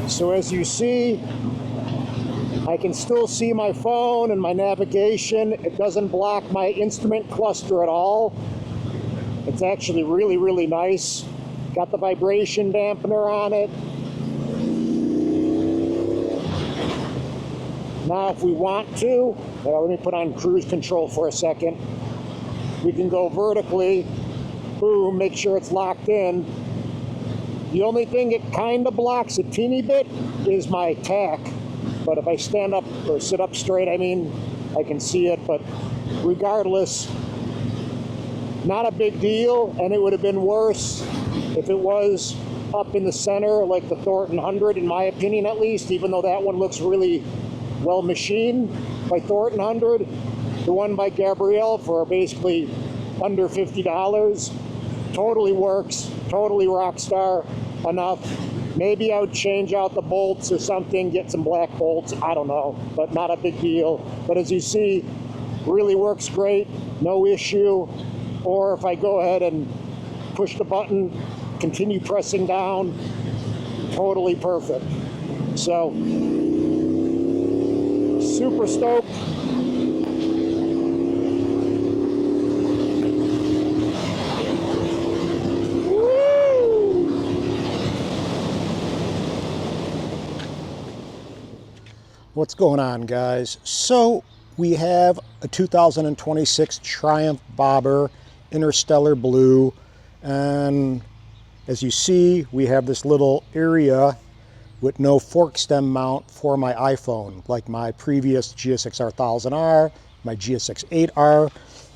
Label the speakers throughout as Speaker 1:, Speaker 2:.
Speaker 1: So as you see, I can still see my phone and my navigation. It doesn't block my instrument cluster at all. It's actually really, really nice. Got the vibration dampener on it. Now if we want to, let me put on cruise control for a second. We can go vertically, boom, make sure it's locked in. The only thing it kind of blocks a teeny bit is my tack. But if I stand up or sit up straight, I mean, I can see it. But regardless, not a big deal. And it would have been worse if it was up in the center, like the Thornton 100, in my opinion at least, even though that one looks really well machined by Thornton 100. The one by Gabriel for basically under $50. Totally works, totally rock star enough. Maybe I would change out the bolts or something, get some black bolts, I don't know, but not a big deal. But as you see, really works great, no issue. Or if I go ahead and push the button, continue pressing down, totally perfect. So, super stoked. What's going on, guys? So we have a 2026 Triumph Bobber Interstellar Blue, and as you see, we have this little area with no fork stem mount for my iPhone, like my previous GSX-R 1000R, my GSX-8R.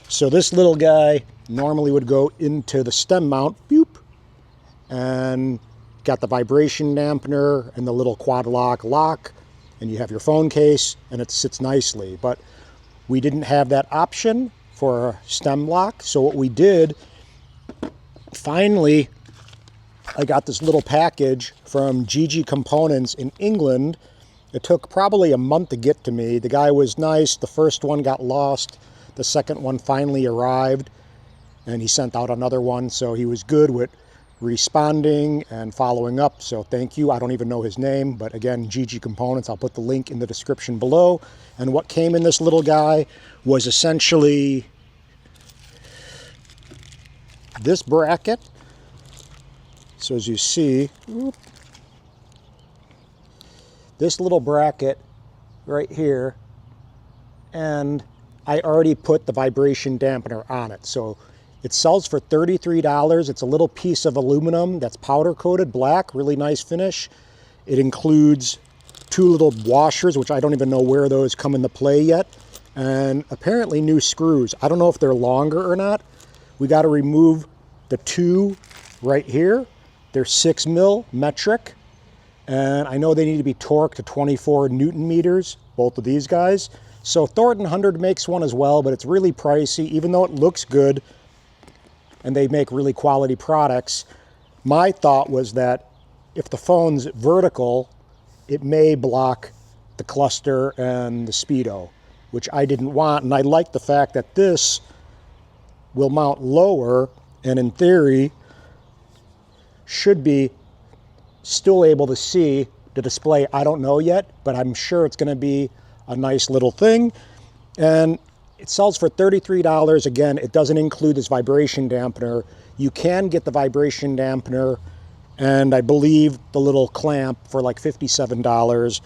Speaker 1: So this little guy normally would go into the stem mount, boop, and got the vibration dampener and the little Quadlock lock, and you have your phone case, and it sits nicely. But we didn't have that option for a stem lock, so what we did, finally, I got this little package from GG Components in England. It took probably a month to get to me. The guy was nice. The first one got lost. The second one finally arrived, and he sent out another one, so he was good with responding and following up, so thank you. I don't even know his name, but again, GG Components. I'll put the link in the description below. And what came in this little guy was essentially this bracket. So as you see, this little bracket right here, and I already put the vibration dampener on it. So it sells for $33. It's a little piece of aluminum that's powder coated black, really nice finish. It includes two little washers, which I don't even know where those come into play yet, and apparently new screws. I don't know if they're longer or not. We got to remove the two right here. They're 6 mil metric, and I know they need to be torqued to 24 Newton meters, both of these guys. So Thornton 100 makes one as well, but it's really pricey, even though it looks good and they make really quality products. My thought was that if the phone's vertical, it may block the cluster and the speedo, which I didn't want. And I like the fact that this will mount lower and in theory should be still able to see the display. I don't know yet, but I'm sure it's going to be a nice little thing. And it sells for $33. Again, it doesn't include this vibration dampener. You can get the vibration dampener and I believe the little clamp for like $57,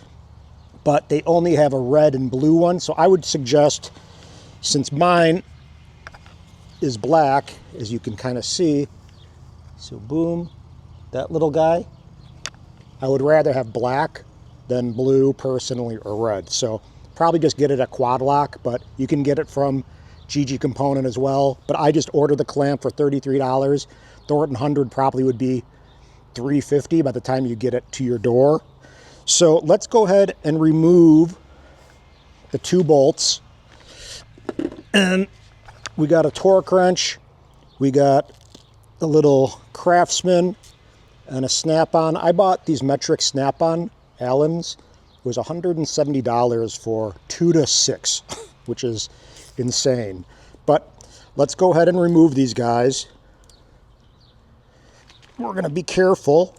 Speaker 1: but they only have a red and blue one. So I would suggest, since mine is black, as you can kind of see, so boom, that little guy, I would rather have black than blue personally, or red. So probably just get it at Quadlock, but you can get it from GG Component as well. But I just ordered the clamp for $33. Thornton 100 probably would be $350 by the time you get it to your door. So let's go ahead and remove the two bolts. And we got a torque wrench, we got a little Craftsman, and a snap-on. I bought these metric snap-on Allens. It was $170 for 2 to 6, which is insane. But let's go ahead and remove these guys. We're going to be careful.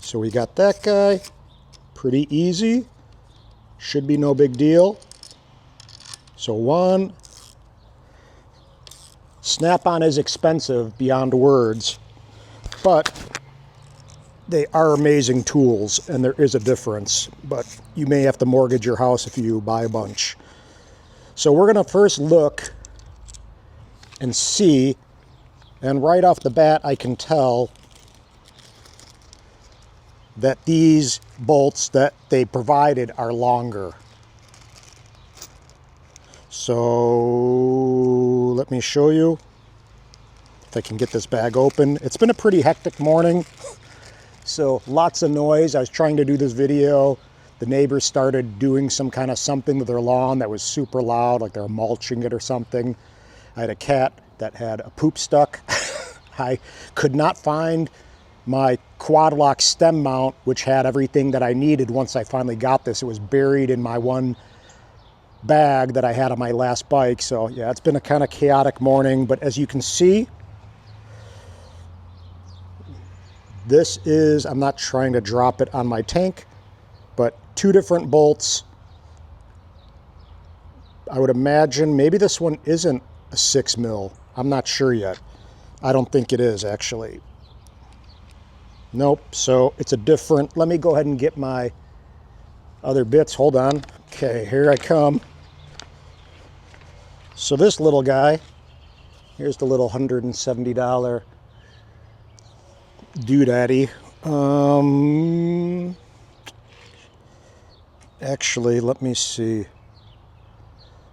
Speaker 1: So we got that guy. Pretty easy. Should be no big deal. So one. Snap-on is expensive beyond words, but they are amazing tools, and there is a difference. But you may have to mortgage your house if you buy a bunch. So we're going to first look and see, and right off the bat I can tell that these bolts that they provided are longer. So let me show you if I can get this bag open. It's been a pretty hectic morning, so lots of noise. I was trying to do this video. The neighbors started doing some kind of something to their lawn that was super loud, like they were mulching it or something. I had a cat that had a poop stuck. I could not find my Quadlock stem mount, which had everything that I needed once I finally got this. It was buried in my one bag that I had on my last bike. So yeah, it's been a kind of chaotic morning, but as you can see, this is, I'm not trying to drop it on my tank, but 2 different bolts. I would imagine maybe this one isn't a 6 mil. I'm not sure yet. I don't think it is actually. Nope, so it's a different, let me go ahead and get my other bits. Hold on. Okay, here I come. So this little guy, here's the little $170 doodaddy. Actually, let me see.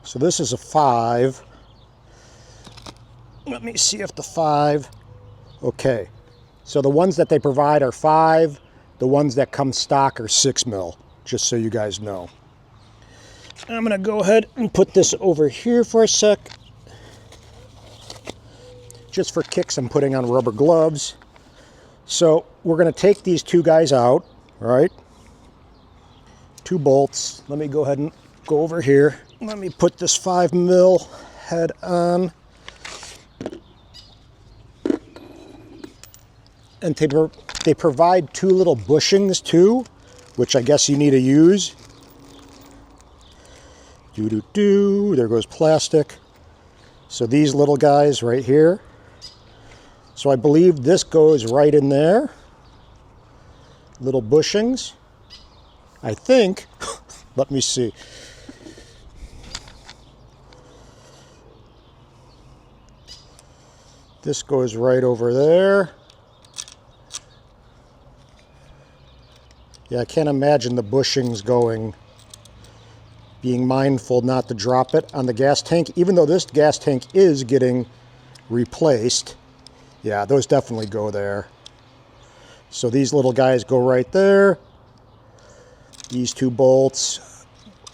Speaker 1: So this is a 5. Let me see if the 5, okay. So the ones that they provide are 5. The ones that come stock are 6 mil, just so you guys know. I'm gonna go ahead and put this over here for a sec. Just for kicks, I'm putting on rubber gloves. So we're gonna take these 2 guys out, right? 2 bolts. Let me go ahead and go over here. Let me put this 5 mil head on. And they provide 2 little bushings too, which I guess you need to use. There goes plastic. So these little guys right here. So I believe this goes right in there. Little bushings. I think, let me see. This goes right over there. Yeah, I can't imagine the bushings going, being mindful not to drop it on the gas tank, even though this gas tank is getting replaced. Yeah, those definitely go there. So these little guys go right there. These 2 bolts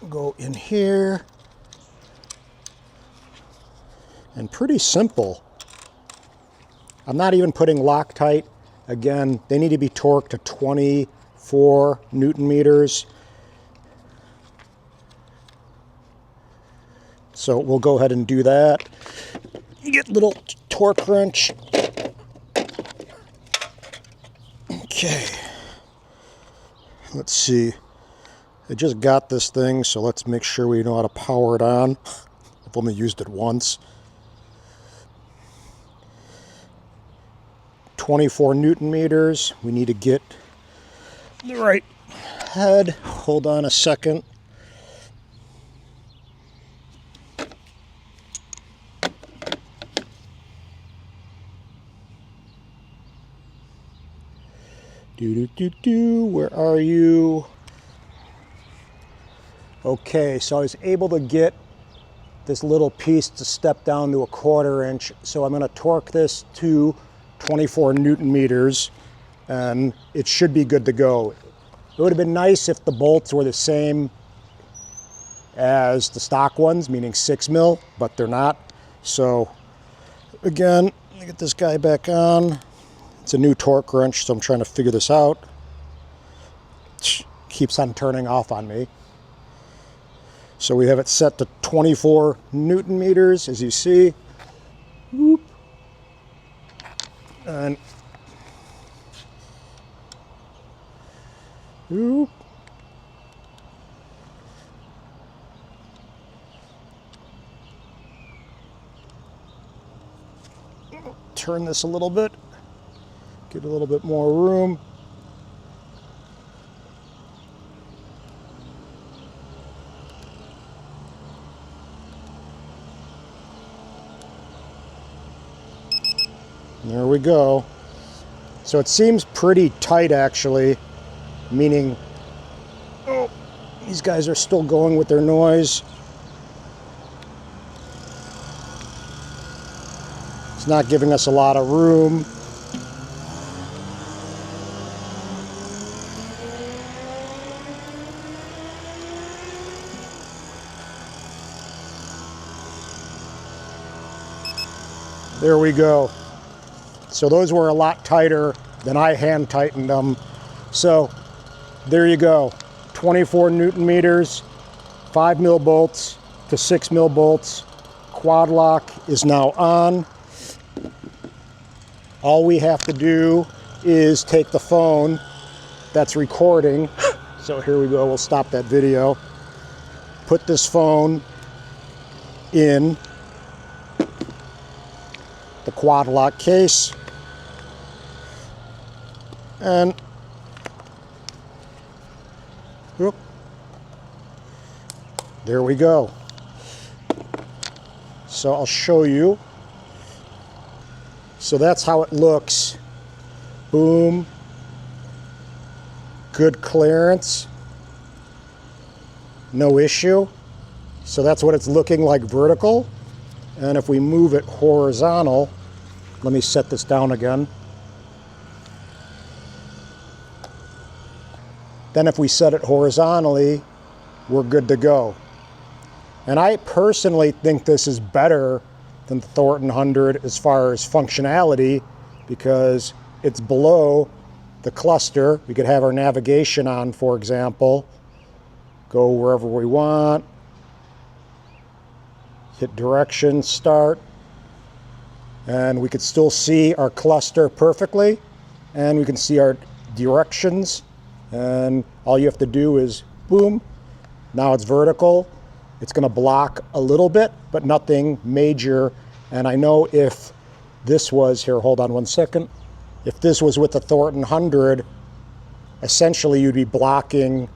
Speaker 1: go in here. And pretty simple. I'm not even putting Loctite. Again, they need to be torqued to 24 Newton meters. So we'll go ahead and do that. Get a little torque wrench. Okay. Let's see. I just got this thing, so let's make sure we know how to power it on. I've only used it once. 24 Newton meters. We need to get the right head. Hold on a second. Where are you? Okay, so I was able to get this little piece to step down to a 1/4 inch. So I'm going to torque this to 24 Newton meters, and it should be good to go. It would have been nice if the bolts were the same as the stock ones, meaning 6 mil, but they're not. So again, let me get this guy back on. It's a new torque wrench, so I'm trying to figure this out. Keeps on turning off on me. So we have it set to 24 Newton meters, as you see. Whoop. And Oop. Turn this a little bit, get a little bit more room. There we go. So it seems pretty tight actually, meaning, oh, these guys are still going with their noise. It's not giving us a lot of room. There we go. So those were a lot tighter than I hand tightened them. So there you go. 24 Newton meters, 5 mil bolts to 6 mil bolts. Quadlock is now on. All we have to do is take the phone that's recording. So here we go, we'll stop that video. Put this phone in the Quadlock case. And whoop, there we go. So I'll show you. So that's how it looks. Boom. Good clearance. No issue. So that's what it's looking like vertical. And if we move it horizontal, let me set this down again. Then if we set it horizontally, we're good to go. And I personally think this is better than the Thornton 100 as far as functionality, because it's below the cluster. We could have our navigation on, for example, go wherever we want, hit direction, start, and we could still see our cluster perfectly, and we can see our directions, and all you have to do is boom, now it's vertical. It's going to block a little bit, but nothing major. And I know if this was, here, hold on one second. If this was with the Thornton 100, essentially you'd be blocking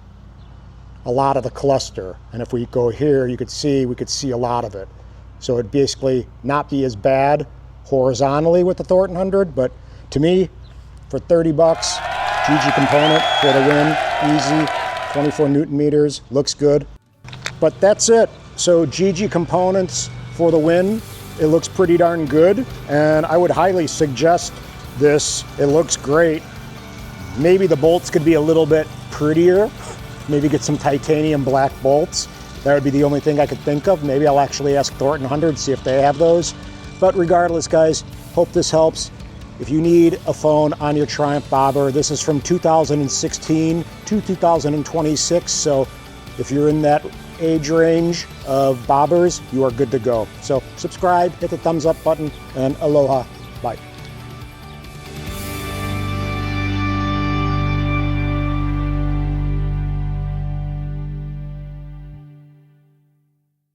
Speaker 1: a lot of the cluster. And if we go here, you could see, we could see a lot of it. So it'd basically not be as bad horizontally with the Thornton 100, but to me, for 30 bucks, GG component for the win, easy, 24 Newton meters, looks good. But that's it. So GG components for the win. It looks pretty darn good, and I would highly suggest this. It looks great. Maybe the bolts could be a little bit prettier. Maybe get some titanium black bolts. That would be the only thing I could think of. Maybe I'll actually ask Thornton 100, see if they have those. But regardless, guys, hope this helps. If you need a phone on your Triumph bobber, this is from 2016 to 2026. So if you're in that age range of bobbers, you are good to go. So subscribe, hit the thumbs up button, and aloha.